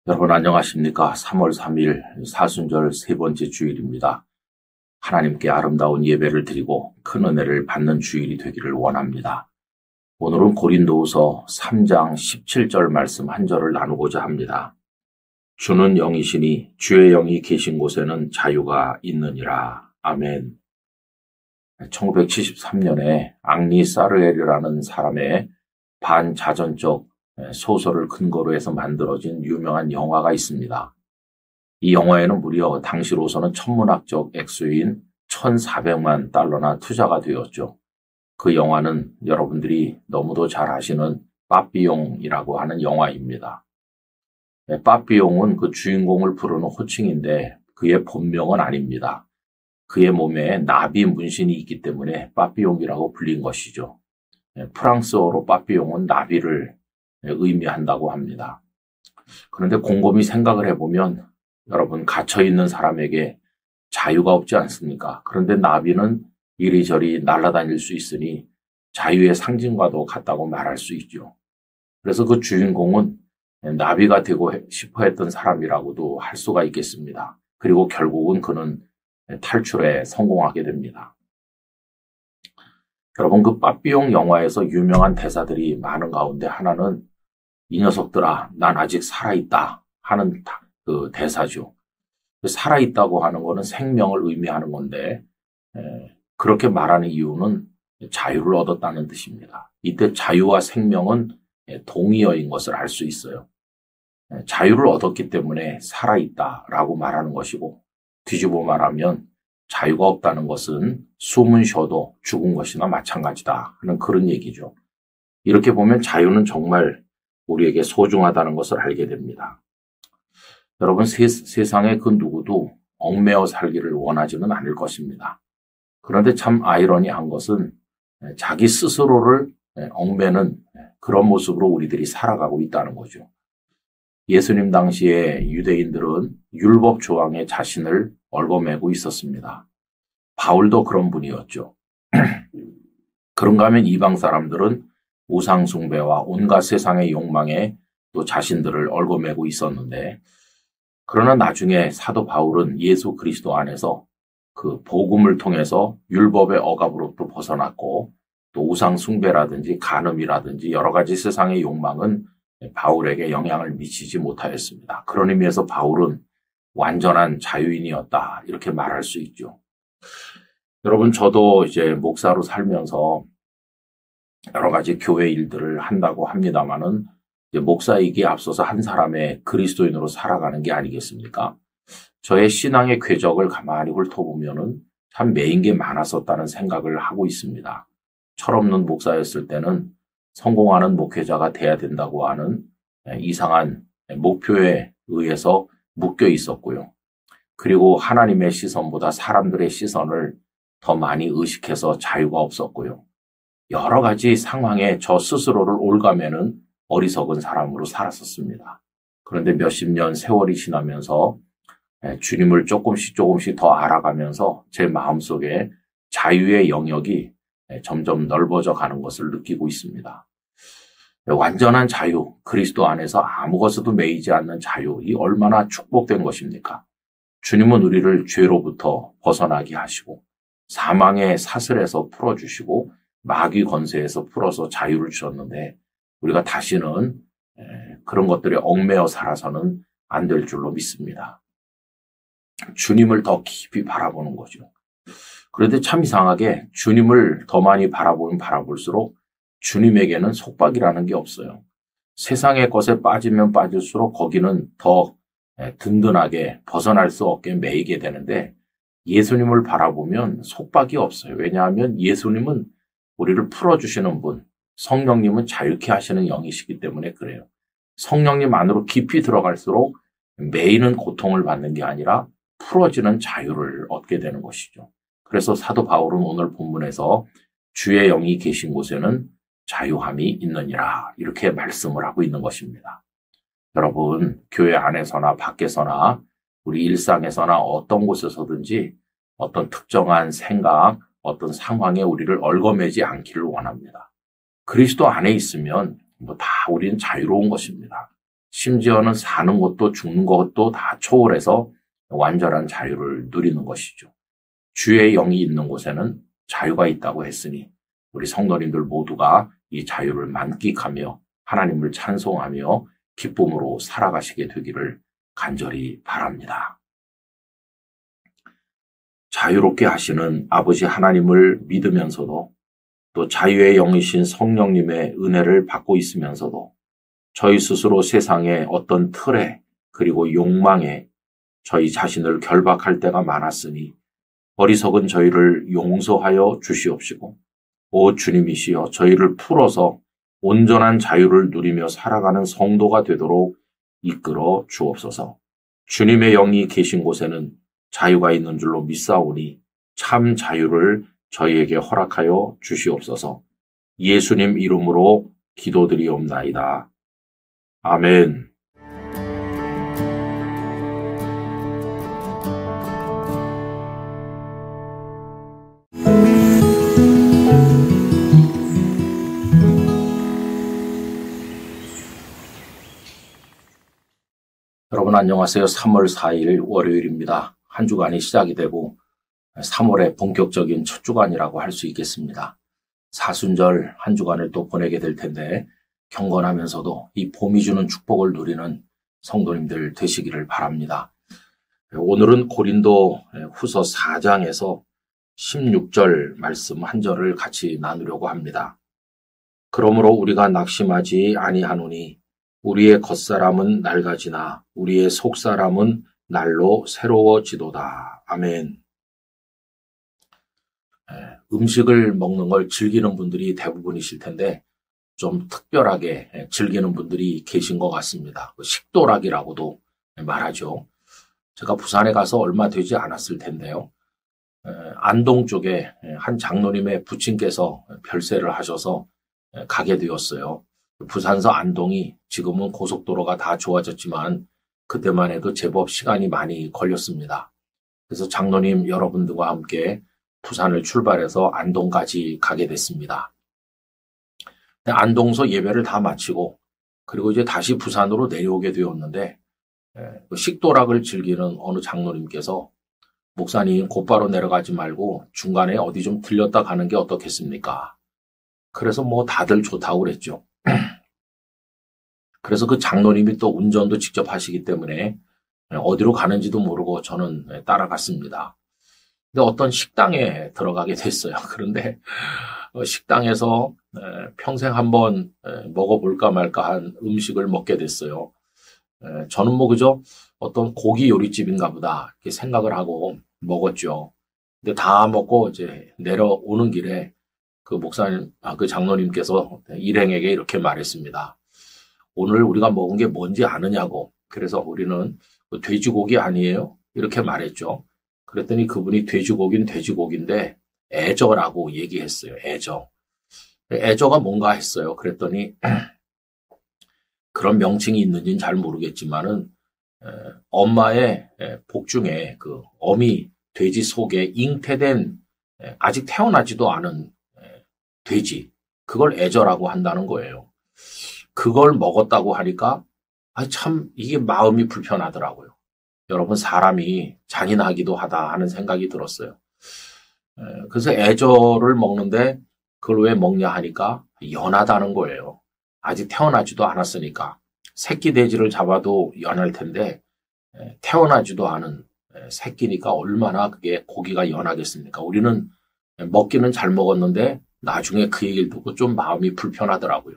여러분 안녕하십니까? 3월 3일 사순절 세 번째 주일입니다. 하나님께 아름다운 예배를 드리고 큰 은혜를 받는 주일이 되기를 원합니다. 오늘은 고린도후서 3장 17절 말씀 한 절을 나누고자 합니다. 주는 영이시니 주의 영이 계신 곳에는 자유가 있느니라. 아멘. 1973년에 앙리 사르엘이라는 사람의 반자전적 소설을 근거로 해서 만들어진 유명한 영화가 있습니다. 이 영화에는 무려 당시로서는 천문학적 액수인 1,400만 달러나 투자가 되었죠. 그 영화는 여러분들이 너무도 잘 아시는 빠삐용이라고 하는 영화입니다. 빠삐용은 그 주인공을 부르는 호칭인데 그의 본명은 아닙니다. 그의 몸에 나비 문신이 있기 때문에 빠삐용이라고 불린 것이죠. 프랑스어로 빠삐용은 나비를 의미한다고 합니다. 그런데 곰곰이 생각을 해보면 여러분 갇혀있는 사람에게 자유가 없지 않습니까? 그런데 나비는 이리저리 날아다닐 수 있으니 자유의 상징과도 같다고 말할 수 있죠. 그래서 그 주인공은 나비가 되고 싶어 했던 사람이라고도 할 수가 있겠습니다. 그리고 결국은 그는 탈출에 성공하게 됩니다. 여러분 그 빠삐용 영화에서 유명한 대사들이 많은 가운데 하나는 이 녀석들아 난 아직 살아있다 하는 그 대사죠. 살아있다고 하는 거는 생명을 의미하는 건데 그렇게 말하는 이유는 자유를 얻었다는 뜻입니다. 이때 자유와 생명은 동의어인 것을 알 수 있어요. 자유를 얻었기 때문에 살아있다라고 말하는 것이고 뒤집어 말하면 자유가 없다는 것은 숨은 쉬어도 죽은 것이나 마찬가지다 하는 그런 얘기죠. 이렇게 보면 자유는 정말 우리에게 소중하다는 것을 알게 됩니다. 여러분 세상에 그 누구도 얽매여 살기를 원하지는 않을 것입니다. 그런데 참 아이러니한 것은 자기 스스로를 얽매는 그런 모습으로 우리들이 살아가고 있다는 거죠. 예수님 당시에 유대인들은 율법 조항에 자신을 얽어매고 있었습니다. 바울도 그런 분이었죠. 그런가 하면 이방 사람들은 우상 숭배와 온갖 세상의 욕망에 또 자신들을 얽어매고 있었는데 그러나 나중에 사도 바울은 예수 그리스도 안에서 그 복음을 통해서 율법의 억압으로부터 벗어났고 또 우상 숭배라든지 간음이라든지 여러 가지 세상의 욕망은 바울에게 영향을 미치지 못하였습니다. 그런 의미에서 바울은 완전한 자유인이었다 이렇게 말할 수 있죠. 여러분 저도 이제 목사로 살면서 여러 가지 교회 일들을 한다고 합니다마는 목사이기에 앞서서 한 사람의 그리스도인으로 살아가는 게 아니겠습니까? 저의 신앙의 궤적을 가만히 훑어보면은 참 매인 게 많았었다는 생각을 하고 있습니다. 철없는 목사였을 때는 성공하는 목회자가 돼야 된다고 하는 이상한 목표에 의해서 묶여 있었고요. 그리고 하나님의 시선보다 사람들의 시선을 더 많이 의식해서 자유가 없었고요. 여러 가지 상황에 저 스스로를 올가매는 어리석은 사람으로 살았었습니다. 그런데 몇십 년 세월이 지나면서 주님을 조금씩 더 알아가면서 제 마음속에 자유의 영역이 점점 넓어져 가는 것을 느끼고 있습니다. 완전한 자유, 그리스도 안에서 아무것에도 매이지 않는 자유, 이 얼마나 축복된 것입니까? 주님은 우리를 죄로부터 벗어나게 하시고 사망의 사슬에서 풀어주시고 마귀 권세에서 풀어서 자유를 주셨는데 우리가 다시는 그런 것들에 얽매여 살아서는 안 될 줄로 믿습니다. 주님을 더 깊이 바라보는 거죠. 그런데 참 이상하게 주님을 더 많이 바라보면 바라볼수록 주님에게는 속박이라는 게 없어요. 세상의 것에 빠지면 빠질수록 거기는 더 든든하게 벗어날 수 없게 매이게 되는데 예수님을 바라보면 속박이 없어요. 왜냐하면 예수님은 우리를 풀어주시는 분, 성령님은 자유케 하시는 영이시기 때문에 그래요. 성령님 안으로 깊이 들어갈수록 매이는 고통을 받는 게 아니라 풀어지는 자유를 얻게 되는 것이죠. 그래서 사도 바울은 오늘 본문에서 주의 영이 계신 곳에는 자유함이 있느니라 이렇게 말씀을 하고 있는 것입니다. 여러분 교회 안에서나 밖에서나 우리 일상에서나 어떤 곳에서든지 어떤 특정한 생각, 어떤 상황에 우리를 얽어매지 않기를 원합니다. 그리스도 안에 있으면 다 우리는 자유로운 것입니다. 심지어는 사는 것도 죽는 것도 다 초월해서 완전한 자유를 누리는 것이죠. 주의 영이 있는 곳에는 자유가 있다고 했으니 우리 성도님들 모두가 이 자유를 만끽하며 하나님을 찬송하며 기쁨으로 살아가시게 되기를 간절히 바랍니다. 자유롭게 하시는 아버지 하나님을 믿으면서도 또 자유의 영이신 성령님의 은혜를 받고 있으면서도 저희 스스로 세상의 어떤 틀에 그리고 욕망에 저희 자신을 결박할 때가 많았으니 어리석은 저희를 용서하여 주시옵시고 오 주님이시여 저희를 풀어서 온전한 자유를 누리며 살아가는 성도가 되도록 이끌어 주옵소서. 주님의 영이 계신 곳에는 자유가 있는 줄로 믿사오니 참 자유를 저희에게 허락하여 주시옵소서. 예수님 이름으로 기도드리옵나이다. 아멘. 여러분 안녕하세요. 3월 4일 월요일입니다. 한 주간이 시작이 되고 3월의 본격적인 첫 주간이라고 할 수 있겠습니다. 사순절 한 주간을 또 보내게 될 텐데 경건하면서도 이 봄이 주는 축복을 누리는 성도님들 되시기를 바랍니다. 오늘은 고린도 후서 4장에서 16절 말씀 한 절을 같이 나누려고 합니다. 그러므로 우리가 낙심하지 아니하노니 우리의 겉사람은 낡아지나 우리의 속사람은 날로 새로워지도다. 아멘. 음식을 먹는 걸 즐기는 분들이 대부분이실 텐데 좀 특별하게 즐기는 분들이 계신 것 같습니다. 식도락이라고도 말하죠. 제가 부산에 가서 얼마 되지 않았을 텐데요. 안동 쪽에 한 장로님의 부친께서 별세를 하셔서 가게 되었어요. 부산서 안동이 지금은 고속도로가 다 좋아졌지만 그때만 해도 제법 시간이 많이 걸렸습니다. 그래서 장로님 여러분들과 함께 부산을 출발해서 안동까지 가게 됐습니다. 안동서 예배를 다 마치고 그리고 이제 다시 부산으로 내려오게 되었는데 식도락을 즐기는 어느 장로님께서 목사님 곧바로 내려가지 말고 중간에 어디 좀 들렸다 가는 게 어떻겠습니까? 그래서 뭐 다들 좋다고 그랬죠. 그래서 그 장로님이 또 운전도 직접 하시기 때문에 어디로 가는지도 모르고 저는 따라갔습니다. 근데 어떤 식당에 들어가게 됐어요. 그런데 식당에서 평생 한번 먹어볼까 말까 한 음식을 먹게 됐어요. 저는 뭐 그저 어떤 고기 요리집인가 보다 이렇게 생각을 하고 먹었죠. 근데 다 먹고 이제 내려오는 길에 그 목사님, 그 장로님께서 일행에게 이렇게 말했습니다. 오늘 우리가 먹은 게 뭔지 아느냐고. 그래서 우리는 돼지고기 아니에요? 이렇게 말했죠. 그랬더니 그분이 돼지고기는 돼지고기인데 애저라고 얘기했어요. 애저. 애저가 뭔가 했어요. 그랬더니 그런 명칭이 있는지는 잘 모르겠지만은 엄마의 복 중에 그 어미 돼지 속에 잉태된 아직 태어나지도 않은 돼지, 그걸 애저라고 한다는 거예요. 그걸 먹었다고 하니까 참 이게 마음이 불편하더라고요. 여러분 사람이 잔인하기도 하다 하는 생각이 들었어요. 그래서 애저를 먹는데 그걸 왜 먹냐 하니까 연하다는 거예요. 아직 태어나지도 않았으니까. 새끼 돼지를 잡아도 연할 텐데 태어나지도 않은 새끼니까 얼마나 그게 고기가 연하겠습니까? 우리는 먹기는 잘 먹었는데 나중에 그 얘기를 듣고 좀 마음이 불편하더라고요.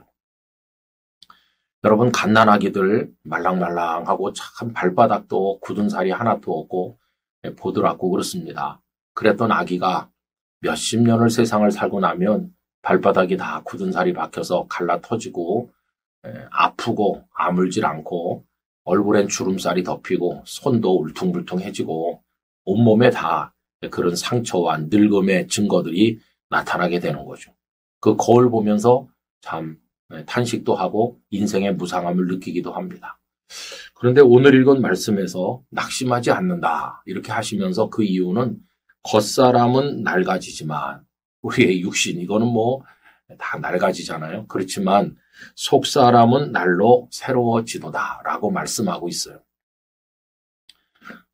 여러분 갓난아기들 말랑말랑하고 참 발바닥도 굳은 살이 하나도 없고 보드랍고 그렇습니다. 그랬던 아기가 몇십 년을 세상을 살고 나면 발바닥이 다 굳은 살이 박혀서 갈라 터지고 아프고 아물질 않고 얼굴엔 주름살이 덮이고 손도 울퉁불퉁해지고 온몸에 다 그런 상처와 늙음의 증거들이 나타나게 되는 거죠. 그 거울 보면서 참 탄식도 하고 인생의 무상함을 느끼기도 합니다. 그런데 오늘 읽은 말씀에서 낙심하지 않는다 이렇게 하시면서 그 이유는 겉사람은 낡아지지만 우리의 육신 이거는 뭐 다 낡아지잖아요. 그렇지만 속 사람은 날로 새로워지도다라고 말씀하고 있어요.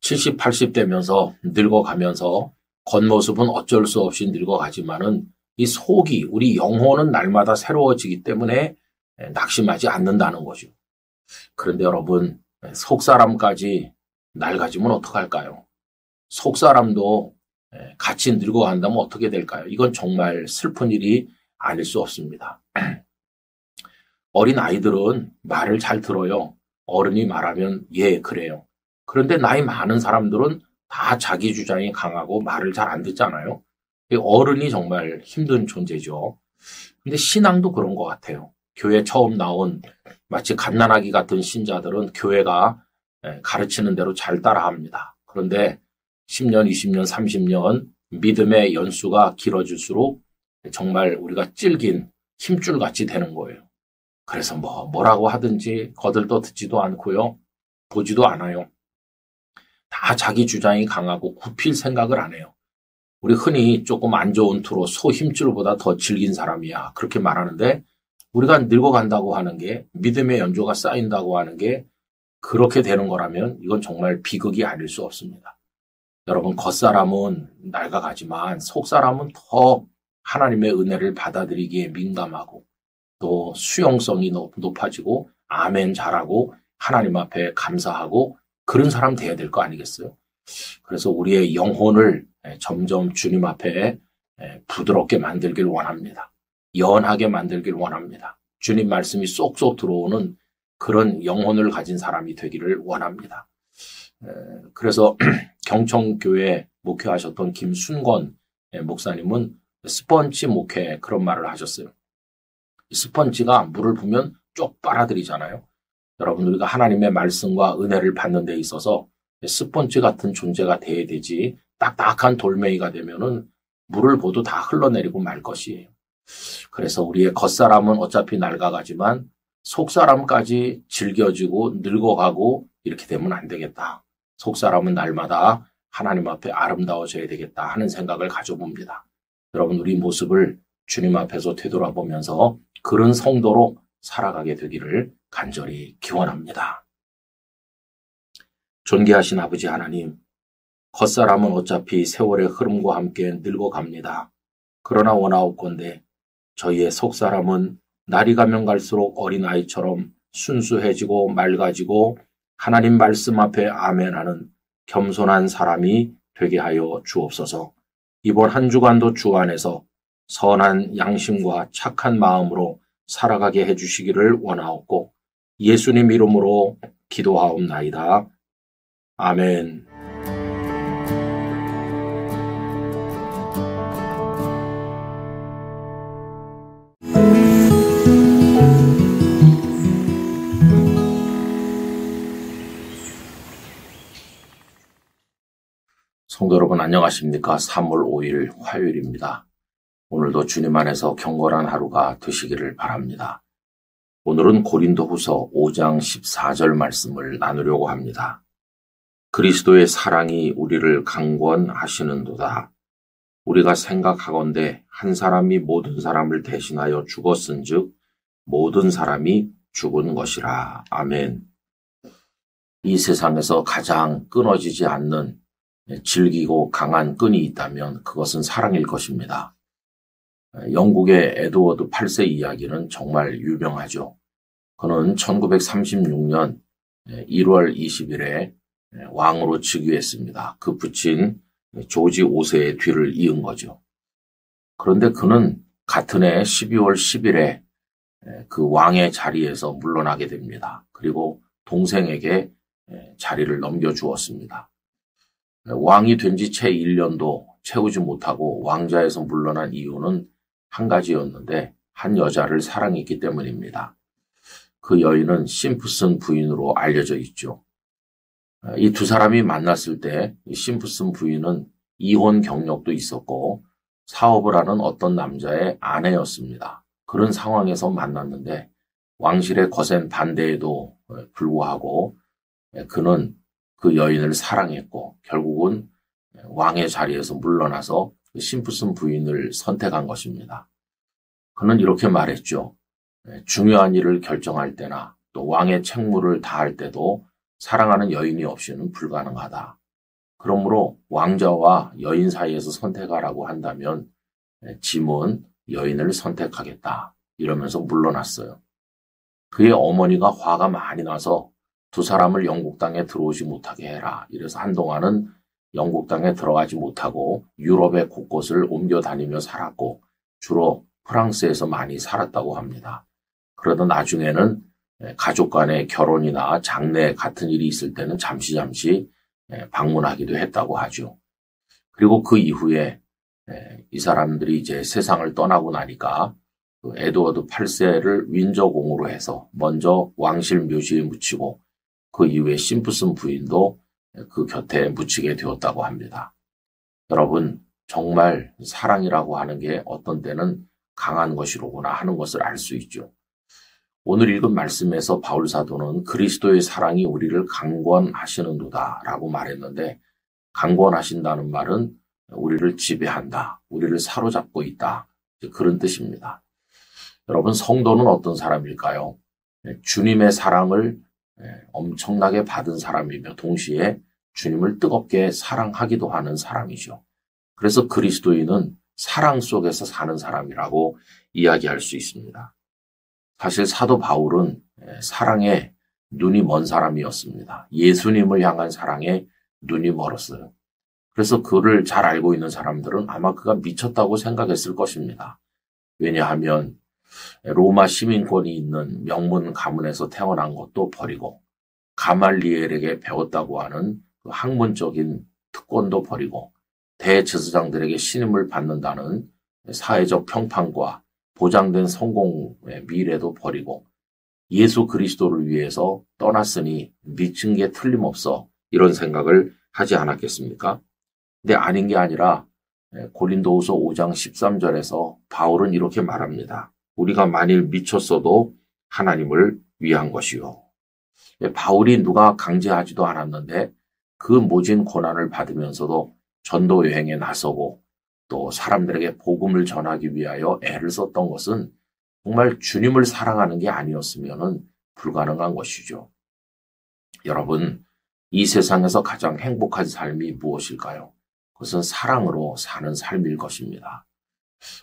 70, 80 되면서 늙어가면서 겉모습은 어쩔 수 없이 늙어가지만은 이 속이, 우리 영혼은 날마다 새로워지기 때문에 낙심하지 않는다는 거죠. 그런데 여러분, 속 사람까지 낡아지면 어떡할까요? 속 사람도 같이 늙어간다면 어떻게 될까요? 이건 정말 슬픈 일이 아닐 수 없습니다. 어린 아이들은 말을 잘 들어요. 어른이 말하면 예, 그래요. 그런데 나이 많은 사람들은 다 자기 주장이 강하고 말을 잘 안 듣잖아요. 어른이 정말 힘든 존재죠. 근데 신앙도 그런 것 같아요. 교회 처음 나온 마치 갓난아기 같은 신자들은 교회가 가르치는 대로 잘 따라합니다. 그런데 10년, 20년, 30년 믿음의 연수가 길어질수록 정말 우리가 찔긴 힘줄같이 되는 거예요. 그래서 뭐라고 하든지 거들떠 듣지도 않고요. 보지도 않아요. 다 자기 주장이 강하고 굽힐 생각을 안 해요. 우리 흔히 조금 안 좋은 투로 소 힘줄보다 더 질긴 사람이야. 그렇게 말하는데 우리가 늙어간다고 하는 게 믿음의 연조가 쌓인다고 하는 게 그렇게 되는 거라면 이건 정말 비극이 아닐 수 없습니다. 여러분 겉사람은 낡아가지만 속사람은 더 하나님의 은혜를 받아들이기에 민감하고 또 수용성이 높아지고 아멘 잘하고 하나님 앞에 감사하고 그런 사람 돼야 될 거 아니겠어요? 그래서 우리의 영혼을 점점 주님 앞에 부드럽게 만들길 원합니다. 연하게 만들길 원합니다. 주님 말씀이 쏙쏙 들어오는 그런 영혼을 가진 사람이 되기를 원합니다. 그래서 경청교회 목회하셨던 김순건 목사님은 스펀지 목회 그런 말을 하셨어요. 스펀지가 물을 부으면 쪽 빨아들이잖아요. 여러분 우리가 하나님의 말씀과 은혜를 받는 데 있어서 스펀지 같은 존재가 돼야 되지 딱딱한 돌멩이가 되면은 물을 부어도 다 흘러내리고 말 것이에요. 그래서 우리의 겉사람은 어차피 낡아가지만 속사람까지 질겨지고 늙어가고 이렇게 되면 안 되겠다. 속사람은 날마다 하나님 앞에 아름다워져야 되겠다 하는 생각을 가져봅니다. 여러분 우리 모습을 주님 앞에서 되돌아보면서 그런 성도로 살아가게 되기를 간절히 기원합니다. 존귀하신 아버지 하나님, 겉사람은 어차피 세월의 흐름과 함께 늙어갑니다. 그러나 원하옵건대 저희의 속사람은 날이 가면 갈수록 어린아이처럼 순수해지고 맑아지고 하나님 말씀 앞에 아멘하는 겸손한 사람이 되게 하여 주옵소서. 이번 한 주간도 주 안에서 선한 양심과 착한 마음으로 살아가게 해주시기를 원하옵고 예수님 이름으로 기도하옵나이다. 아멘. 성도 여러분 안녕하십니까? 3월 5일 화요일입니다. 오늘도 주님 안에서 경건한 하루가 되시기를 바랍니다. 오늘은 고린도후서 5장 14절 말씀을 나누려고 합니다. 그리스도의 사랑이 우리를 강권하시는도다. 우리가 생각하건대 한 사람이 모든 사람을 대신하여 죽었은즉 모든 사람이 죽은 것이라. 아멘. 이 세상에서 가장 끊어지지 않는 질기고 강한 끈이 있다면 그것은 사랑일 것입니다. 영국의 에드워드 8세 이야기는 정말 유명하죠. 그는 1936년 1월 20일에 왕으로 즉위했습니다. 그 부친 조지 5세의 뒤를 이은 거죠. 그런데 그는 같은 해 12월 10일에 그 왕의 자리에서 물러나게 됩니다. 그리고 동생에게 자리를 넘겨주었습니다. 왕이 된 지 채 1년도 채우지 못하고 왕좌에서 물러난 이유는 한 가지였는데 한 여자를 사랑했기 때문입니다. 그 여인은 심프슨 부인으로 알려져 있죠. 이 두 사람이 만났을 때 심프슨 부인은 이혼 경력도 있었고 사업을 하는 어떤 남자의 아내였습니다. 그런 상황에서 만났는데 왕실의 거센 반대에도 불구하고 그는 그 여인을 사랑했고 결국은 왕의 자리에서 물러나서 심프슨 부인을 선택한 것입니다. 그는 이렇게 말했죠. 중요한 일을 결정할 때나 또 왕의 책무를 다할 때도 사랑하는 여인이 없이는 불가능하다. 그러므로 왕자와 여인 사이에서 선택하라고 한다면 짐은 여인을 선택하겠다. 이러면서 물러났어요. 그의 어머니가 화가 많이 나서 두 사람을 영국 땅에 들어오지 못하게 해라. 이래서 한동안은 영국 땅에 들어가지 못하고 유럽의 곳곳을 옮겨 다니며 살았고 주로 프랑스에서 많이 살았다고 합니다. 그러다 나중에는 가족 간의 결혼이나 장례 같은 일이 있을 때는 잠시 방문하기도 했다고 하죠. 그리고 그 이후에 이 사람들이 이제 세상을 떠나고 나니까 그 에드워드 8세를 윈저공으로 해서 먼저 왕실 묘지에 묻히고 그 이후에 심프슨 부인도 그 곁에 묻히게 되었다고 합니다. 여러분, 정말 사랑이라고 하는 게 어떤 때는 강한 것이로구나 하는 것을 알 수 있죠. 오늘 읽은 말씀에서 바울 사도는 그리스도의 사랑이 우리를 강권하시는도다 라고 말했는데, 강권하신다는 말은 우리를 지배한다, 우리를 사로잡고 있다, 그런 뜻입니다. 여러분, 성도는 어떤 사람일까요? 주님의 사랑을 엄청나게 받은 사람이며 동시에 주님을 뜨겁게 사랑하기도 하는 사람이죠. 그래서 그리스도인은 사랑 속에서 사는 사람이라고 이야기할 수 있습니다. 사실 사도 바울은 사랑에 눈이 먼 사람이었습니다. 예수님을 향한 사랑에 눈이 멀었어요. 그래서 그를 잘 알고 있는 사람들은 아마 그가 미쳤다고 생각했을 것입니다. 왜냐하면 로마 시민권이 있는 명문 가문에서 태어난 것도 버리고 가말리엘에게 배웠다고 하는 그 학문적인 특권도 버리고 대제사장들에게 신임을 받는다는 사회적 평판과 보장된 성공의 미래도 버리고 예수 그리스도를 위해서 떠났으니 미친 게 틀림없어, 이런 생각을 하지 않았겠습니까? 근데 아닌 게 아니라 고린도후서 5장 13절에서 바울은 이렇게 말합니다. 우리가 만일 미쳤어도 하나님을 위한 것이요. 바울이 누가 강제하지도 않았는데 그 모진 고난을 받으면서도 전도 여행에 나서고 또 사람들에게 복음을 전하기 위하여 애를 썼던 것은 정말 주님을 사랑하는 게 아니었으면 불가능한 것이죠. 여러분, 이 세상에서 가장 행복한 삶이 무엇일까요? 그것은 사랑으로 사는 삶일 것입니다.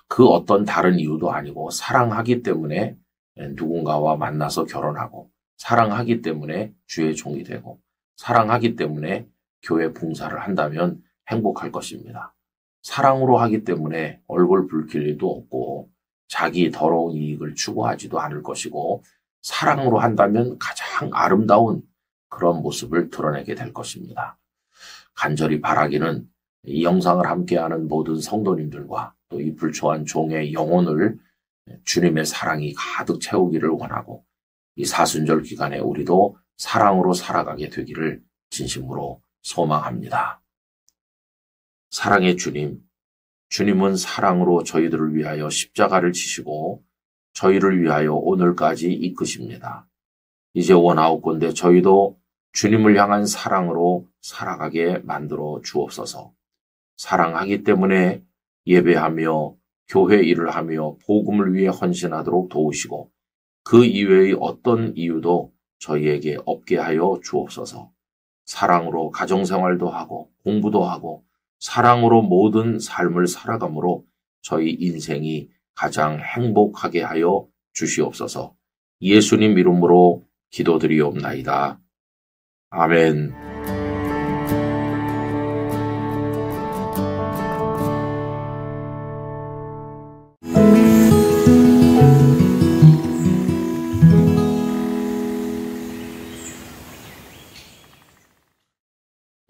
그 어떤 다른 이유도 아니고 사랑하기 때문에 누군가와 만나서 결혼하고, 사랑하기 때문에 주의 종이 되고, 사랑하기 때문에 교회 봉사를 한다면 행복할 것입니다. 사랑으로 하기 때문에 얼굴 붉힐 일도 없고 자기 더러운 이익을 추구하지도 않을 것이고, 사랑으로 한다면 가장 아름다운 그런 모습을 드러내게 될 것입니다. 간절히 바라기는 이 영상을 함께하는 모든 성도님들과 또 이 불초한 종의 영혼을 주님의 사랑이 가득 채우기를 원하고, 이 사순절 기간에 우리도 사랑으로 살아가게 되기를 진심으로 소망합니다. 사랑의 주님, 주님은 사랑으로 저희들을 위하여 십자가를 지시고 저희를 위하여 오늘까지 이끄십니다. 이제 원하옵건대 저희도 주님을 향한 사랑으로 살아가게 만들어 주옵소서. 사랑하기 때문에 예배하며 교회 일을 하며 복음을 위해 헌신하도록 도우시고 그 이외의 어떤 이유도 저희에게 없게 하여 주옵소서. 사랑으로 가정생활도 하고 공부도 하고 사랑으로 모든 삶을 살아감으로 저희 인생이 가장 행복하게 하여 주시옵소서. 예수님 이름으로 기도드리옵나이다. 아멘.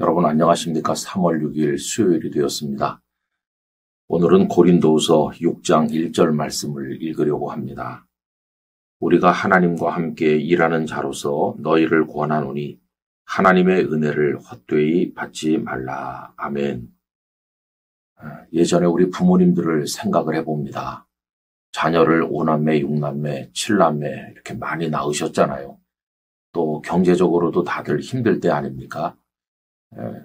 여러분 안녕하십니까? 3월 6일 수요일이 되었습니다. 오늘은 고린도후서 6장 1절 말씀을 읽으려고 합니다. 우리가 하나님과 함께 일하는 자로서 너희를 권하노니 하나님의 은혜를 헛되이 받지 말라. 아멘. 예전에 우리 부모님들을 생각을 해봅니다. 자녀를 5남매, 6남매, 7남매 이렇게 많이 낳으셨잖아요. 또 경제적으로도 다들 힘들 때 아닙니까?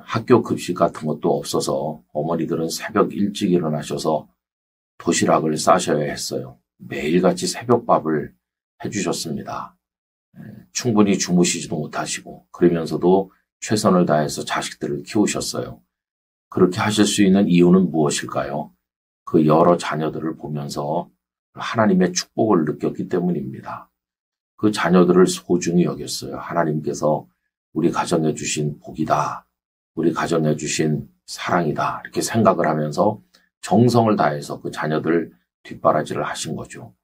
학교 급식 같은 것도 없어서 어머니들은 새벽 일찍 일어나셔서 도시락을 싸셔야 했어요. 매일같이 새벽밥을 해주셨습니다. 충분히 주무시지도 못하시고 그러면서도 최선을 다해서 자식들을 키우셨어요. 그렇게 하실 수 있는 이유는 무엇일까요? 그 여러 자녀들을 보면서 하나님의 축복을 느꼈기 때문입니다. 그 자녀들을 소중히 여겼어요. 하나님께서 우리 가정에 주신 복이다. 우리 가정에 주신 사랑이다. 이렇게 생각을 하면서 정성을 다해서 그 자녀들 뒷바라지를 하신 거죠.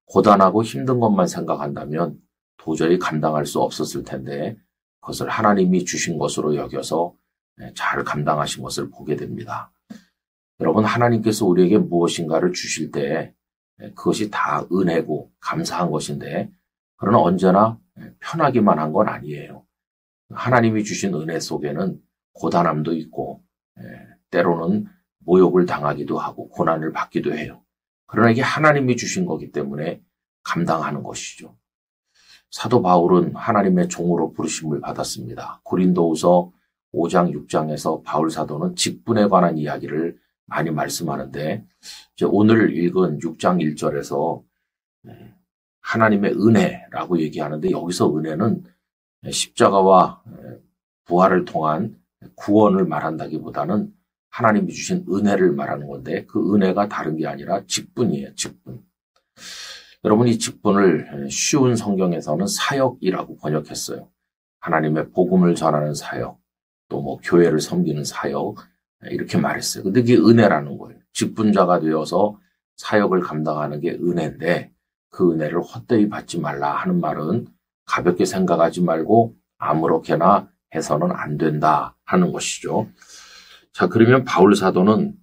고단하고 힘든 것만 생각한다면 도저히 감당할 수 없었을 텐데 그것을 하나님이 주신 것으로 여겨서 잘 감당하신 것을 보게 됩니다. 여러분, 하나님께서 우리에게 무엇인가를 주실 때 그것이 다 은혜고 감사한 것인데 그러나 언제나 편하기만 한 건 아니에요. 하나님이 주신 은혜 속에는 고단함도 있고 때로는 모욕을 당하기도 하고 고난을 받기도 해요. 그러나 이게 하나님이 주신 거기 때문에 감당하는 것이죠. 사도 바울은 하나님의 종으로 부르심을 받았습니다. 고린도후서 5장 6장에서 바울 사도는 직분에 관한 이야기를 많이 말씀하는데 이제 오늘 읽은 6장 1절에서 하나님의 은혜라고 얘기하는데 여기서 은혜는 십자가와 부활을 통한 구원을 말한다기보다는 하나님이 주신 은혜를 말하는 건데 그 은혜가 다른 게 아니라 직분이에요. 직분. 여러분, 이 직분을 쉬운 성경에서는 사역이라고 번역했어요. 하나님의 복음을 전하는 사역, 또 뭐 교회를 섬기는 사역 이렇게 말했어요. 근데 그게 은혜라는 거예요. 직분자가 되어서 사역을 감당하는 게 은혜인데 그 은혜를 헛되이 받지 말라 하는 말은 가볍게 생각하지 말고 아무렇게나 해서는 안 된다 하는 것이죠. 자, 그러면 바울 사도는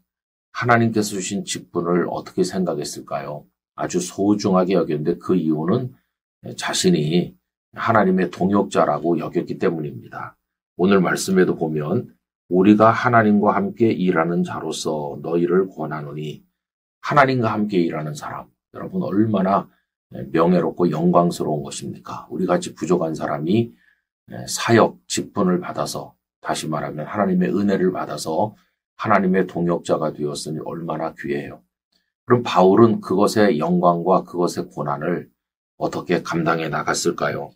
하나님께서 주신 직분을 어떻게 생각했을까요? 아주 소중하게 여겼는데 그 이유는 자신이 하나님의 동역자라고 여겼기 때문입니다. 오늘 말씀에도 보면 우리가 하나님과 함께 일하는 자로서 너희를 권하노니 하나님과 함께 일하는 사람, 여러분 얼마나 명예롭고 영광스러운 것입니까? 우리같이 부족한 사람이 사역, 직분을 받아서 다시 말하면 하나님의 은혜를 받아서 하나님의 동역자가 되었으니 얼마나 귀해요. 그럼 바울은 그것의 영광과 그것의 고난을 어떻게 감당해 나갔을까요?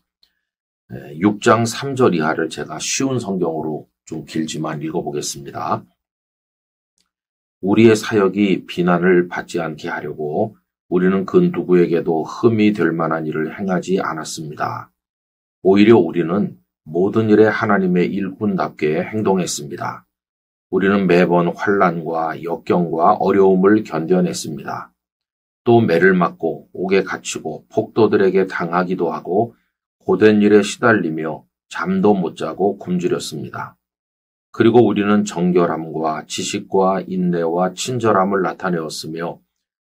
6장 3절 이하를 제가 쉬운 성경으로 좀 길지만 읽어보겠습니다. 우리의 사역이 비난을 받지 않게 하려고 우리는 그 누구에게도 흠이 될 만한 일을 행하지 않았습니다. 오히려 우리는 모든 일에 하나님의 일꾼답게 행동했습니다. 우리는 매번 환난과 역경과 어려움을 견뎌냈습니다. 또 매를 맞고 옥에 갇히고 폭도들에게 당하기도 하고 고된 일에 시달리며 잠도 못 자고 굶주렸습니다. 그리고 우리는 정결함과 지식과 인내와 친절함을 나타내었으며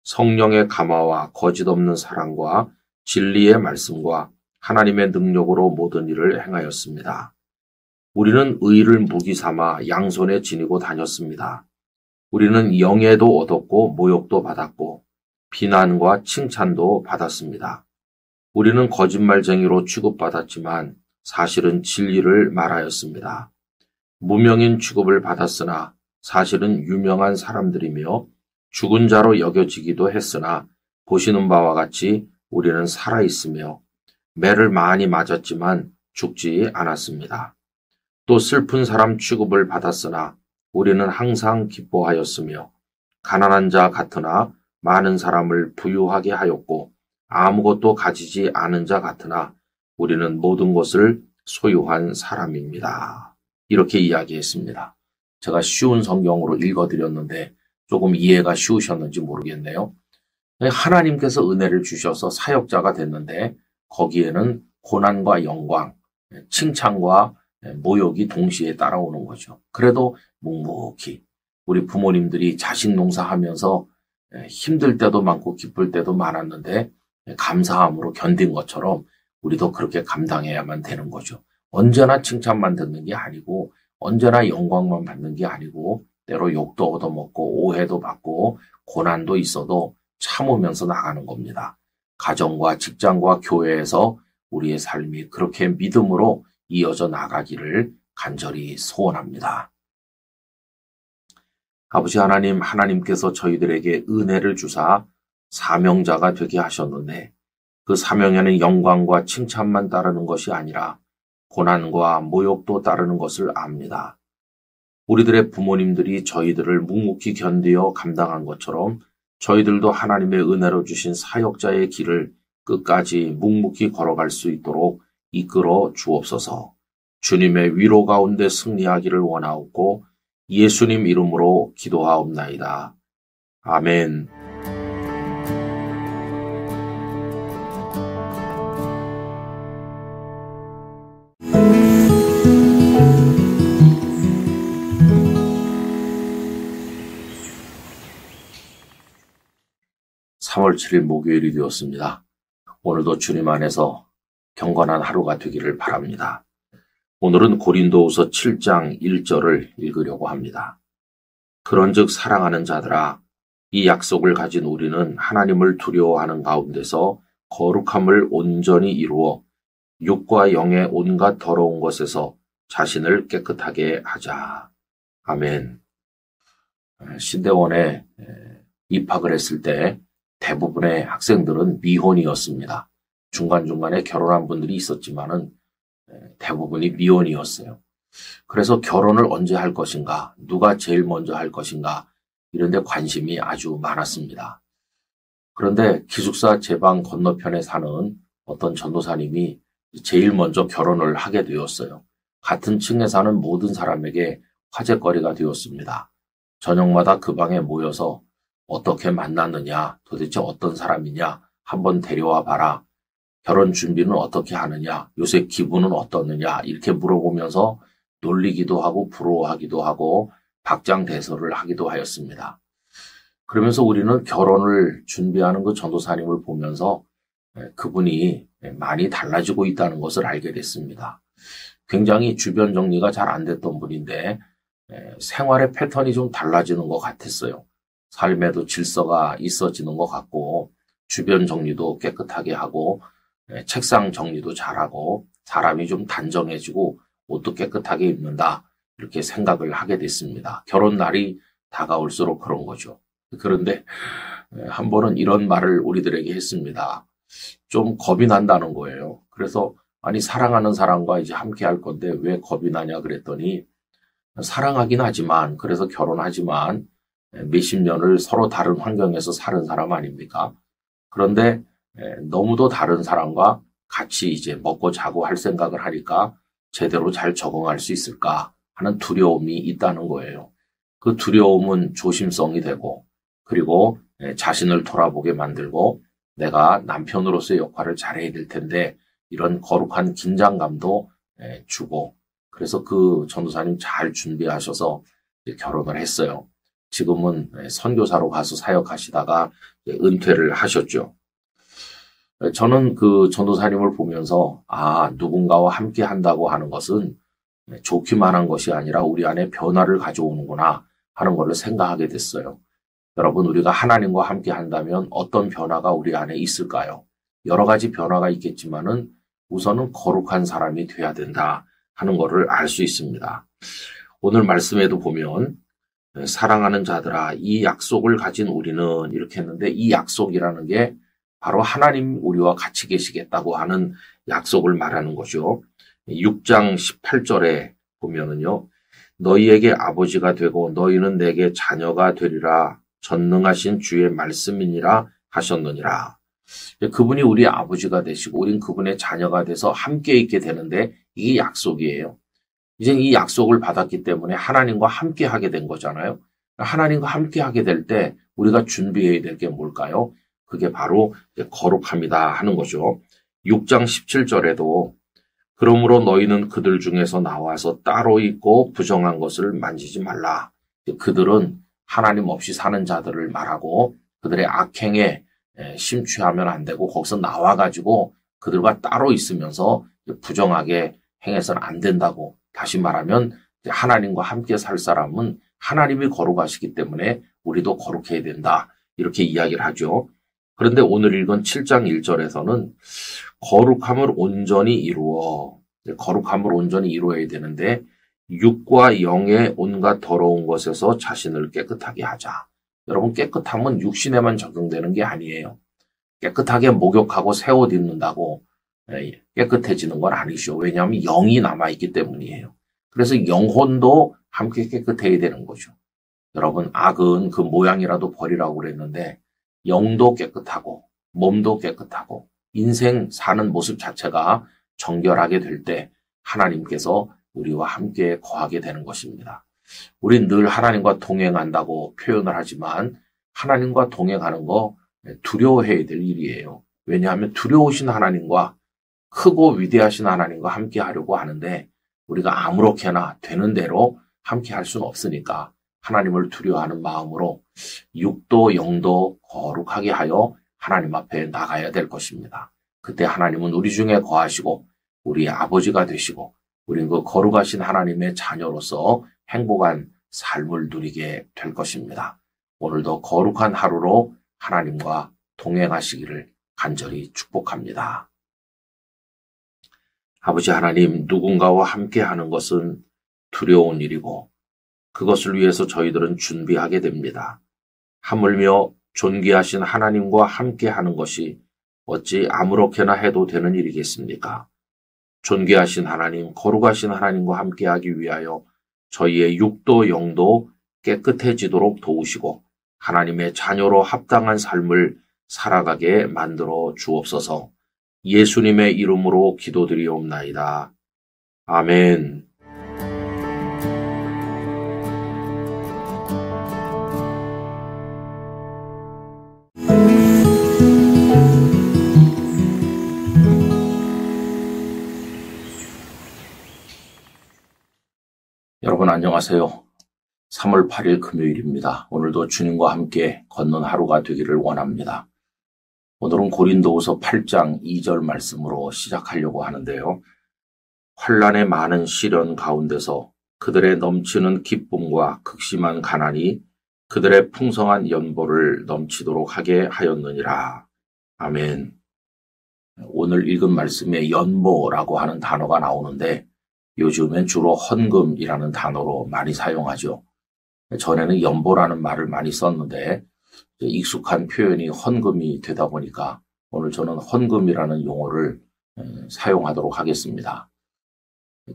성령의 감화와 거짓 없는 사랑과 진리의 말씀과 하나님의 능력으로 모든 일을 행하였습니다. 우리는 의를 무기 삼아 양손에 지니고 다녔습니다. 우리는 영예도 얻었고 모욕도 받았고 비난과 칭찬도 받았습니다. 우리는 거짓말쟁이로 취급받았지만 사실은 진리를 말하였습니다. 무명인 취급을 받았으나 사실은 유명한 사람들이며 죽은 자로 여겨지기도 했으나 보시는 바와 같이 우리는 살아있으며 매를 많이 맞았지만 죽지 않았습니다. 또 슬픈 사람 취급을 받았으나 우리는 항상 기뻐하였으며 가난한 자 같으나 많은 사람을 부유하게 하였고 아무것도 가지지 않은 자 같으나 우리는 모든 것을 소유한 사람입니다. 이렇게 이야기했습니다. 제가 쉬운 성경으로 읽어드렸는데 조금 이해가 쉬우셨는지 모르겠네요. 하나님께서 은혜를 주셔서 사역자가 됐는데 거기에는 고난과 영광, 칭찬과 모욕이 동시에 따라오는 거죠. 그래도 묵묵히 우리 부모님들이 자식 농사하면서 힘들 때도 많고 기쁠 때도 많았는데 감사함으로 견딘 것처럼 우리도 그렇게 감당해야만 되는 거죠. 언제나 칭찬만 듣는 게 아니고 언제나 영광만 받는 게 아니고 때로 욕도 얻어먹고 오해도 받고 고난도 있어도 참으면서 나가는 겁니다. 가정과 직장과 교회에서 우리의 삶이 그렇게 믿음으로 이어져 나가기를 간절히 소원합니다. 아버지 하나님, 하나님께서 저희들에게 은혜를 주사 사명자가 되게 하셨는데 그 사명에는 영광과 칭찬만 따르는 것이 아니라 고난과 모욕도 따르는 것을 압니다. 우리들의 부모님들이 저희들을 묵묵히 견디어 감당한 것처럼 저희들도 하나님의 은혜로 주신 사역자의 길을 끝까지 묵묵히 걸어갈 수 있도록 이끌어 주옵소서. 주님의 위로 가운데 승리하기를 원하옵고 예수님 이름으로 기도하옵나이다. 아멘. (3월 7일) 목요일이 되었습니다. 오늘도 주님 안에서 경건한 하루가 되기를 바랍니다. 오늘은 고린도후서 7장 1절을 읽으려고 합니다. 그런즉 사랑하는 자들아, 이 약속을 가진 우리는 하나님을 두려워하는 가운데서 거룩함을 온전히 이루어 육과 영의 온갖 더러운 것에서 자신을 깨끗하게 하자. 아멘. 신대원에 입학을 했을 때 대부분의 학생들은 미혼이었습니다. 중간중간에 결혼한 분들이 있었지만은 대부분이 미혼이었어요. 그래서 결혼을 언제 할 것인가, 누가 제일 먼저 할 것인가, 이런 데 관심이 아주 많았습니다. 그런데 기숙사 제 방 건너편에 사는 어떤 전도사님이 제일 먼저 결혼을 하게 되었어요. 같은 층에 사는 모든 사람에게 화제거리가 되었습니다. 저녁마다 그 방에 모여서 어떻게 만났느냐, 도대체 어떤 사람이냐, 한번 데려와 봐라. 결혼 준비는 어떻게 하느냐, 요새 기분은 어떻느냐, 이렇게 물어보면서 놀리기도 하고 부러워하기도 하고 박장대소를 하기도 하였습니다. 그러면서 우리는 결혼을 준비하는 그 전도사님을 보면서 그분이 많이 달라지고 있다는 것을 알게 됐습니다. 굉장히 주변 정리가 잘 안 됐던 분인데 생활의 패턴이 좀 달라지는 것 같았어요. 삶에도 질서가 있어지는 것 같고 주변 정리도 깨끗하게 하고 책상 정리도 잘하고 사람이 좀 단정해지고 옷도 깨끗하게 입는다, 이렇게 생각을 하게 됐습니다. 결혼 날이 다가올수록 그런 거죠. 그런데 한 번은 이런 말을 우리들에게 했습니다. 좀 겁이 난다는 거예요. 그래서 아니 사랑하는 사람과 이제 함께 할 건데 왜 겁이 나냐 그랬더니 사랑하긴 하지만, 그래서 결혼하지만 몇십 년을 서로 다른 환경에서 사는 사람 아닙니까? 그런데 너무도 다른 사람과 같이 이제 먹고 자고 할 생각을 하니까 제대로 잘 적응할 수 있을까 하는 두려움이 있다는 거예요. 그 두려움은 조심성이 되고, 그리고 자신을 돌아보게 만들고 내가 남편으로서의 역할을 잘해야 될 텐데 이런 거룩한 긴장감도 주고, 그래서 그 전도사님 잘 준비하셔서 결혼을 했어요. 지금은 선교사로 가서 사역하시다가 은퇴를 하셨죠. 저는 그 전도사님을 보면서 누군가와 함께 한다고 하는 것은 좋기만 한 것이 아니라 우리 안에 변화를 가져오는구나 하는 것을 생각하게 됐어요. 여러분, 우리가 하나님과 함께 한다면 어떤 변화가 우리 안에 있을까요? 여러 가지 변화가 있겠지만은 우선은 거룩한 사람이 돼야 된다 하는 것을 알 수 있습니다. 오늘 말씀에도 보면 사랑하는 자들아, 이 약속을 가진 우리는 이렇게 했는데, 이 약속이라는 게 바로 하나님 우리와 같이 계시겠다고 하는 약속을 말하는 거죠. 6장 18절에 보면은요, 너희에게 아버지가 되고 너희는 내게 자녀가 되리라 전능하신 주의 말씀이니라 하셨느니라. 그분이 우리의 아버지가 되시고 우린 그분의 자녀가 돼서 함께 있게 되는데 이게 약속이에요. 이제 이 약속을 받았기 때문에 하나님과 함께 하게 된 거잖아요. 하나님과 함께 하게 될 때 우리가 준비해야 될 게 뭘까요? 그게 바로 거룩함이다 하는 거죠. 6장 17절에도 그러므로 너희는 그들 중에서 나와서 따로 있고 부정한 것을 만지지 말라. 그들은 하나님 없이 사는 자들을 말하고 그들의 악행에 심취하면 안 되고 거기서 나와가지고 그들과 따로 있으면서 부정하게 행해서는 안 된다고. 다시 말하면 하나님과 함께 살 사람은 하나님이 거룩하시기 때문에 우리도 거룩해야 된다, 이렇게 이야기를 하죠. 그런데 오늘 읽은 7장 1절에서는 거룩함을 온전히 이루어야 되는데 육과 영의 온갖 더러운 것에서 자신을 깨끗하게 하자. 여러분 깨끗함은 육신에만 적용되는 게 아니에요. 깨끗하게 목욕하고 새 옷 입는다고 깨끗해지는 건 아니죠. 왜냐하면 영이 남아있기 때문이에요. 그래서 영혼도 함께 깨끗해야 되는 거죠. 여러분 악은 그 모양이라도 버리라고 그랬는데 영도 깨끗하고 몸도 깨끗하고 인생 사는 모습 자체가 정결하게 될 때 하나님께서 우리와 함께 거하게 되는 것입니다. 우린 늘 하나님과 동행한다고 표현을 하지만 하나님과 동행하는 거 두려워해야 될 일이에요. 왜냐하면 두려우신 하나님과 크고 위대하신 하나님과 함께 하려고 하는데 우리가 아무렇게나 되는 대로 함께 할 수는 없으니까 하나님을 두려워하는 마음으로 육도 영도 거룩하게 하여 하나님 앞에 나가야 될 것입니다. 그때 하나님은 우리 중에 거하시고 우리의 아버지가 되시고 우리는 그 거룩하신 하나님의 자녀로서 행복한 삶을 누리게 될 것입니다. 오늘도 거룩한 하루로 하나님과 동행하시기를 간절히 축복합니다. 아버지 하나님, 누군가와 함께 하는 것은 두려운 일이고 그것을 위해서 저희들은 준비하게 됩니다. 하물며 존귀하신 하나님과 함께 하는 것이 어찌 아무렇게나 해도 되는 일이겠습니까? 존귀하신 하나님, 거룩하신 하나님과 함께하기 위하여 저희의 육도 영도 깨끗해지도록 도우시고 하나님의 자녀로 합당한 삶을 살아가게 만들어 주옵소서. 예수님의 이름으로 기도드리옵나이다. 아멘. 여러분 안녕하세요. 3월 8일 금요일입니다. 오늘도 주님과 함께 걷는 하루가 되기를 원합니다. 오늘은 고린도후서 8장 2절 말씀으로 시작하려고 하는데요. 환난의 많은 시련 가운데서 그들의 넘치는 기쁨과 극심한 가난이 그들의 풍성한 연보를 넘치도록 하게 하였느니라. 아멘. 오늘 읽은 말씀에 연보라고 하는 단어가 나오는데 요즘엔 주로 헌금이라는 단어로 많이 사용하죠. 전에는 연보라는 말을 많이 썼는데 익숙한 표현이 헌금이 되다 보니까 오늘 저는 헌금이라는 용어를 사용하도록 하겠습니다.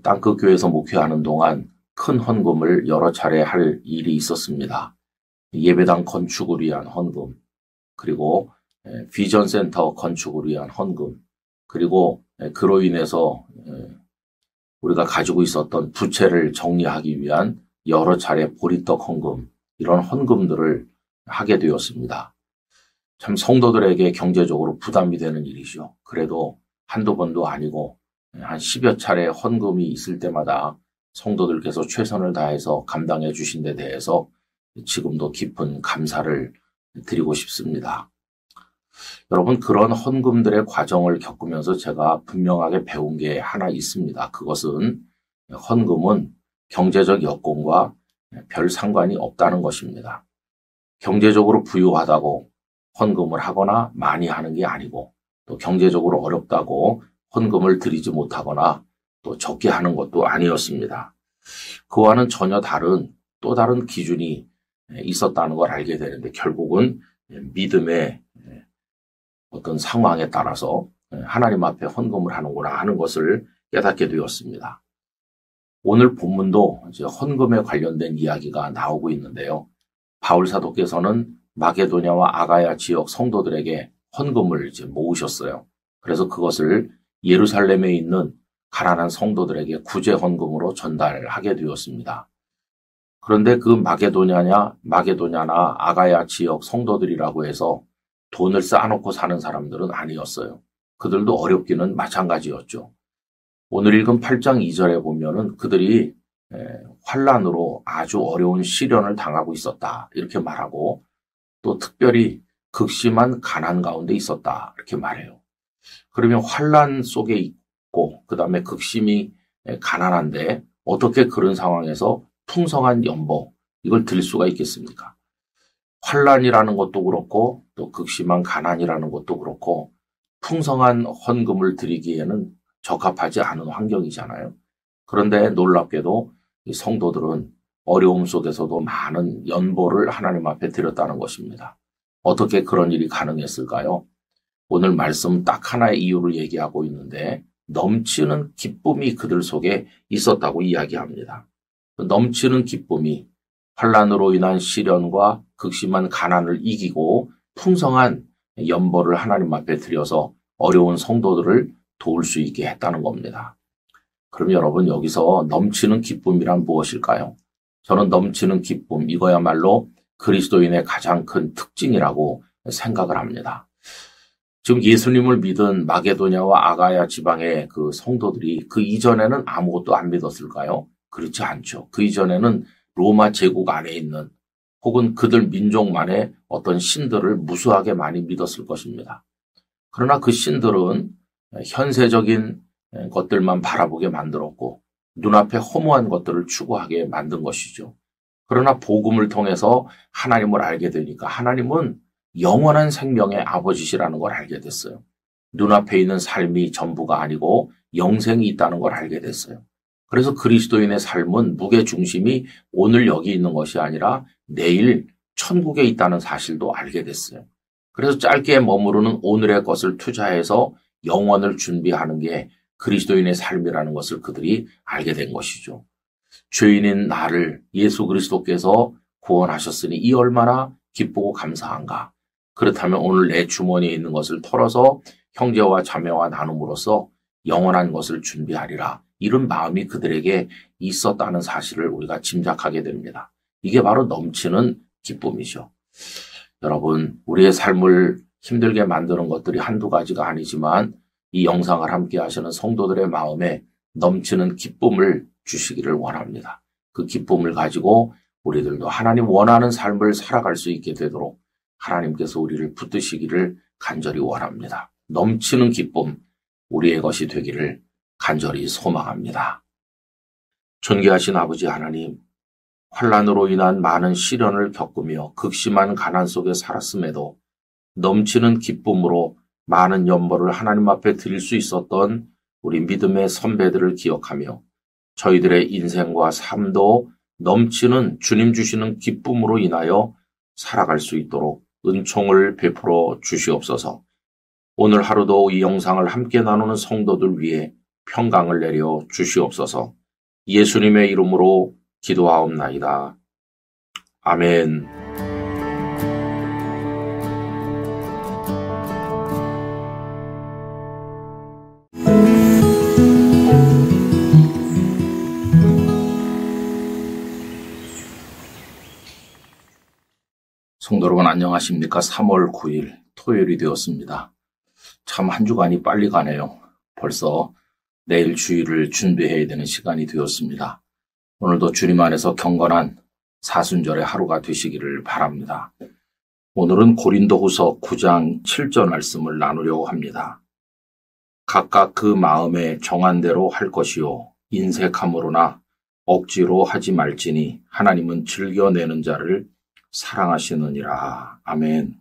땅끝 교회에서 목회하는 동안 큰 헌금을 여러 차례 할 일이 있었습니다. 예배당 건축을 위한 헌금, 그리고 비전센터 건축을 위한 헌금, 그리고 그로 인해서 우리가 가지고 있었던 부채를 정리하기 위한 여러 차례 보리떡 헌금, 이런 헌금들을 하게 되었습니다. 참 성도들에게 경제적으로 부담이 되는 일이죠. 그래도 한두 번도 아니고 한 10여 차례 헌금이 있을 때마다 성도들께서 최선을 다해서 감당해 주신 데 대해서 지금도 깊은 감사를 드리고 싶습니다. 여러분, 그런 헌금들의 과정을 겪으면서 제가 분명하게 배운 게 하나 있습니다. 그것은 헌금은 경제적 여건과 별 상관이 없다는 것입니다. 경제적으로 부유하다고 헌금을 하거나 많이 하는 게 아니고 또 경제적으로 어렵다고 헌금을 드리지 못하거나 또 적게 하는 것도 아니었습니다. 그와는 전혀 다른 또 다른 기준이 있었다는 걸 알게 되는데 결국은 믿음의 어떤 상황에 따라서 하나님 앞에 헌금을 하는구나 하는 것을 깨닫게 되었습니다. 오늘 본문도 이제 헌금에 관련된 이야기가 나오고 있는데요. 바울 사도께서는 마게도냐와 아가야 지역 성도들에게 헌금을 이제 모으셨어요. 그래서 그것을 예루살렘에 있는 가난한 성도들에게 구제 헌금으로 전달하게 되었습니다. 그런데 그 마게도냐나 아가야 지역 성도들이라고 해서 돈을 쌓아놓고 사는 사람들은 아니었어요. 그들도 어렵기는 마찬가지였죠. 오늘 읽은 8장 2절에 보면은 그들이 환난으로 아주 어려운 시련을 당하고 있었다 이렇게 말하고 또 특별히 극심한 가난 가운데 있었다 이렇게 말해요. 그러면 환난 속에 있고 그 다음에 극심히 가난한데 어떻게 그런 상황에서 풍성한 연보 이걸 드릴 수가 있겠습니까? 환난이라는 것도 그렇고 또 극심한 가난이라는 것도 그렇고 풍성한 헌금을 드리기에는 적합하지 않은 환경이잖아요. 그런데 놀랍게도 이 성도들은 어려움 속에서도 많은 연보를 하나님 앞에 드렸다는 것입니다. 어떻게 그런 일이 가능했을까요? 오늘 말씀 딱 하나의 이유를 얘기하고 있는데 넘치는 기쁨이 그들 속에 있었다고 이야기합니다. 넘치는 기쁨이 환난으로 인한 시련과 극심한 가난을 이기고 풍성한 연보를 하나님 앞에 드려서 어려운 성도들을 도울 수 있게 했다는 겁니다. 그럼 여러분 여기서 넘치는 기쁨이란 무엇일까요? 저는 넘치는 기쁨, 이거야말로 그리스도인의 가장 큰 특징이라고 생각을 합니다. 지금 예수님을 믿은 마게도냐와 아가야 지방의 그 성도들이 그 이전에는 아무것도 안 믿었을까요? 그렇지 않죠. 그 이전에는 로마 제국 안에 있는 혹은 그들 민족만의 어떤 신들을 무수하게 많이 믿었을 것입니다. 그러나 그 신들은 현세적인 것들만 바라보게 만들었고 눈앞에 허무한 것들을 추구하게 만든 것이죠. 그러나 복음을 통해서 하나님을 알게 되니까 하나님은 영원한 생명의 아버지시라는 걸 알게 됐어요. 눈앞에 있는 삶이 전부가 아니고 영생이 있다는 걸 알게 됐어요. 그래서 그리스도인의 삶은 무게중심이 오늘 여기 있는 것이 아니라 내일 천국에 있다는 사실도 알게 됐어요. 그래서 짧게 머무르는 오늘의 것을 투자해서 영원을 준비하는 게 그리스도인의 삶이라는 것을 그들이 알게 된 것이죠. 죄인인 나를 예수 그리스도께서 구원하셨으니 이 얼마나 기쁘고 감사한가. 그렇다면 오늘 내 주머니에 있는 것을 털어서 형제와 자매와 나눔으로써 영원한 것을 준비하리라. 이런 마음이 그들에게 있었다는 사실을 우리가 짐작하게 됩니다. 이게 바로 넘치는 기쁨이죠. 여러분, 우리의 삶을 힘들게 만드는 것들이 한두 가지가 아니지만 이 영상을 함께 하시는 성도들의 마음에 넘치는 기쁨을 주시기를 원합니다. 그 기쁨을 가지고 우리들도 하나님 원하는 삶을 살아갈 수 있게 되도록 하나님께서 우리를 붙드시기를 간절히 원합니다. 넘치는 기쁨, 우리의 것이 되기를 간절히 소망합니다. 존귀하신 아버지 하나님, 환난으로 인한 많은 시련을 겪으며 극심한 가난 속에 살았음에도 넘치는 기쁨으로 많은 연보를 하나님 앞에 드릴 수 있었던 우리 믿음의 선배들을 기억하며 저희들의 인생과 삶도 넘치는 주님 주시는 기쁨으로 인하여 살아갈 수 있도록 은총을 베풀어 주시옵소서. 오늘 하루도 이 영상을 함께 나누는 성도들 위해 평강을 내려 주시옵소서. 예수님의 이름으로 기도하옵나이다. 아멘. 성도 여러분 안녕하십니까? 3월 9일 토요일이 되었습니다. 참 한 주간이 빨리 가네요. 벌써 내일 주일을 준비해야 되는 시간이 되었습니다. 오늘도 주님 안에서 경건한 사순절의 하루가 되시기를 바랍니다. 오늘은 고린도후서 9장 7절 말씀을 나누려고 합니다. 각각 그 마음에 정한 대로 할 것이요 인색함으로나 억지로 하지 말지니 하나님은 즐겨내는 자를 사랑하시느니라. 아멘.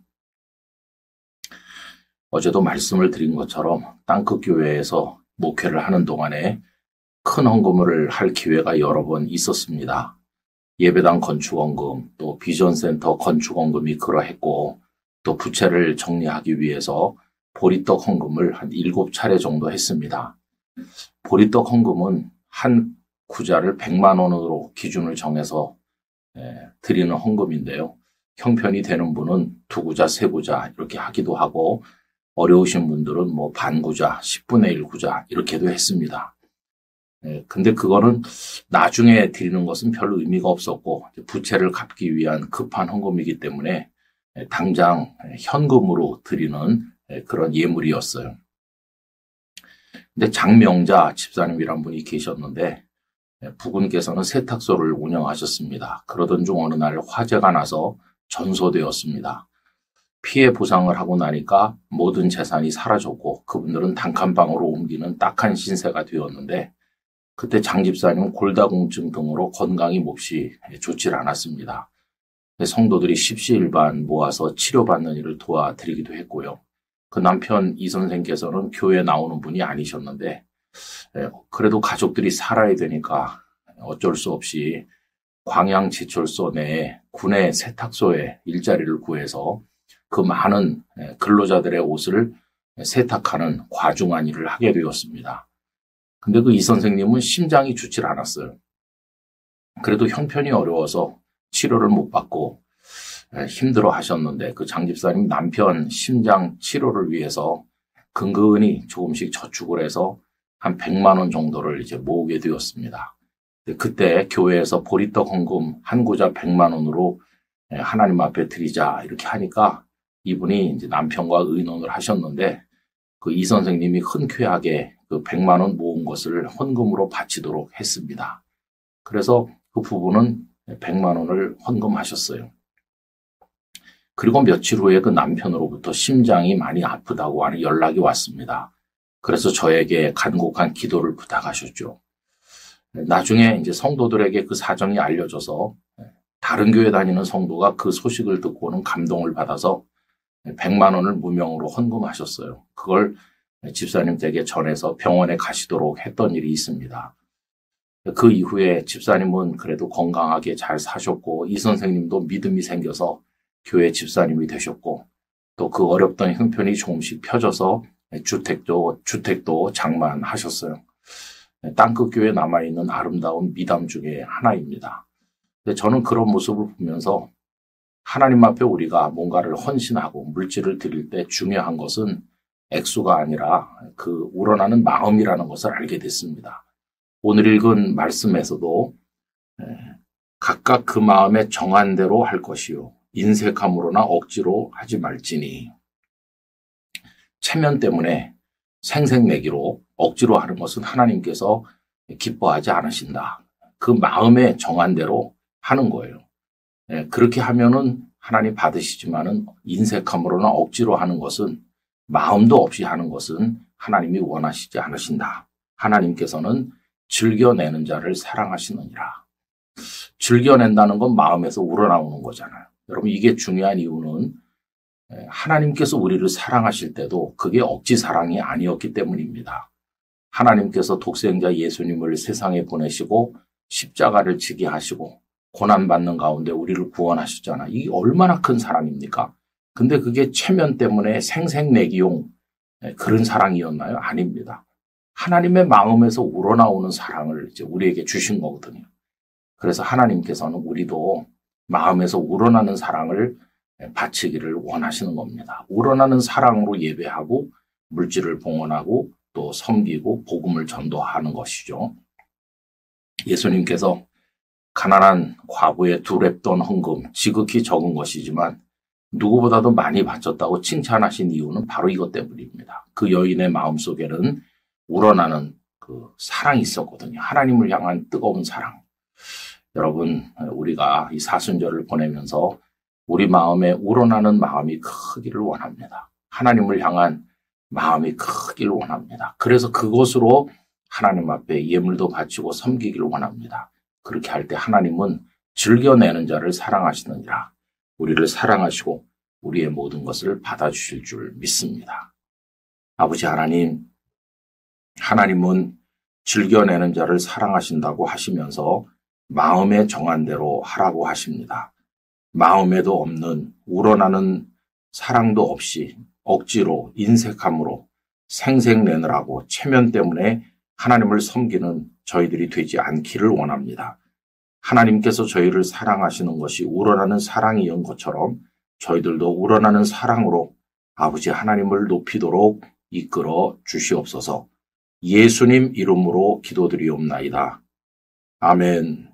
어제도 말씀을 드린 것처럼 땅끝 교회에서 목회를 하는 동안에 큰 헌금을 할 기회가 여러 번 있었습니다. 예배당 건축원금, 또 비전센터 건축원금이 그러했고, 또 부채를 정리하기 위해서 보리떡 헌금을 한 7차례 정도 했습니다. 보리떡 헌금은 한 구자를 100만 원으로 기준을 정해서 드리는 헌금인데요. 형편이 되는 분은 2구자, 3구자 이렇게 하기도 하고 어려우신 분들은 뭐 반구자, 10분의 1구자 이렇게도 했습니다. 근데 그거는 나중에 드리는 것은 별 의미가 없었고 부채를 갚기 위한 급한 헌금이기 때문에 당장 현금으로 드리는 그런 예물이었어요. 근데 장명자 집사님이란 분이 계셨는데 부군께서는 세탁소를 운영하셨습니다. 그러던 중 어느 날 화재가 나서 전소되었습니다. 피해 보상을 하고 나니까 모든 재산이 사라졌고 그분들은 단칸방으로 옮기는 딱한 신세가 되었는데 그때 장 집사님은 골다공증 등으로 건강이 몹시 좋질 않았습니다. 성도들이 십시일반 모아서 치료받는 일을 도와드리기도 했고요. 그 남편 이 선생께서는 교회 나오는 분이 아니셨는데 그래도 가족들이 살아야 되니까 어쩔 수 없이 광양제철소 내에 군의 세탁소에 일자리를 구해서 그 많은 근로자들의 옷을 세탁하는 과중한 일을 하게 되었습니다. 근데 그 이 선생님은 심장이 좋질 않았어요. 그래도 형편이 어려워서 치료를 못 받고 힘들어 하셨는데 그 장 집사님 남편 심장 치료를 위해서 근근히 조금씩 저축을 해서 한 100만 원 정도를 이제 모으게 되었습니다. 그때 교회에서 보리떡 헌금 한 구자 100만 원으로 하나님 앞에 드리자 이렇게 하니까 이분이 이제 남편과 의논을 하셨는데 그 이 선생님이 흔쾌하게 그 100만 원 모은 것을 헌금으로 바치도록 했습니다. 그래서 그 부부는 100만 원을 헌금하셨어요. 그리고 며칠 후에 그 남편으로부터 심장이 많이 아프다고 하는 연락이 왔습니다. 그래서 저에게 간곡한 기도를 부탁하셨죠. 나중에 이제 성도들에게 그 사정이 알려져서 다른 교회 다니는 성도가 그 소식을 듣고는 감동을 받아서 100만 원을 무명으로 헌금하셨어요. 그걸 집사님 댁에 전해서 병원에 가시도록 했던 일이 있습니다. 그 이후에 집사님은 그래도 건강하게 잘 사셨고 이 선생님도 믿음이 생겨서 교회 집사님이 되셨고 또 그 어렵던 형편이 조금씩 펴져서 주택도 장만하셨어요. 땅끝 교회에 남아있는 아름다운 미담 중에 하나입니다. 근데 저는 그런 모습을 보면서 하나님 앞에 우리가 뭔가를 헌신하고 물질을 드릴 때 중요한 것은 액수가 아니라 그 우러나는 마음이라는 것을 알게 됐습니다. 오늘 읽은 말씀에서도 각각 그 마음에 정한 대로 할 것이요 인색함으로나 억지로 하지 말지니 체면 때문에 생색내기로 억지로 하는 것은 하나님께서 기뻐하지 않으신다. 그 마음에 정한 대로 하는 거예요. 그렇게 하면은 하나님 받으시지만은 인색함으로나 억지로 하는 것은 마음도 없이 하는 것은 하나님이 원하시지 않으신다. 하나님께서는 즐겨내는 자를 사랑하시느니라. 즐겨낸다는 건 마음에서 우러나오는 거잖아요. 여러분 이게 중요한 이유는 하나님께서 우리를 사랑하실 때도 그게 억지 사랑이 아니었기 때문입니다. 하나님께서 독생자 예수님을 세상에 보내시고 십자가를 지게 하시고 고난받는 가운데 우리를 구원하셨잖아. 이게 얼마나 큰 사랑입니까? 근데 그게 체면 때문에 생색내기용 그런 사랑이었나요? 아닙니다. 하나님의 마음에서 우러나오는 사랑을 이제 우리에게 주신 거거든요. 그래서 하나님께서는 우리도 마음에서 우러나는 사랑을 바치기를 원하시는 겁니다. 우러나는 사랑으로 예배하고 물질을 봉헌하고 또 섬기고 복음을 전도하는 것이죠. 예수님께서 가난한 과부의 2렙돈 헌금, 지극히 적은 것이지만 누구보다도 많이 바쳤다고 칭찬하신 이유는 바로 이것 때문입니다. 그 여인의 마음속에는 우러나는 그 사랑이 있었거든요. 하나님을 향한 뜨거운 사랑. 여러분, 우리가 이 사순절을 보내면서 우리 마음에 우러나는 마음이 크기를 원합니다. 하나님을 향한 마음이 크기를 원합니다. 그래서 그것으로 하나님 앞에 예물도 바치고 섬기기를 원합니다. 그렇게 할 때 하나님은 즐겨내는 자를 사랑하시느니라. 우리를 사랑하시고 우리의 모든 것을 받아주실 줄 믿습니다. 아버지 하나님, 하나님은 즐겨내는 자를 사랑하신다고 하시면서 마음에 정한 대로 하라고 하십니다. 마음에도 없는 우러나는 사랑도 없이 억지로 인색함으로 생색내느라고 체면 때문에 하나님을 섬기는 저희들이 되지 않기를 원합니다. 하나님께서 저희를 사랑하시는 것이 우러나는 사랑이온 것처럼 저희들도 우러나는 사랑으로 아버지 하나님을 높이도록 이끌어 주시옵소서. 예수님 이름으로 기도드리옵나이다. 아멘.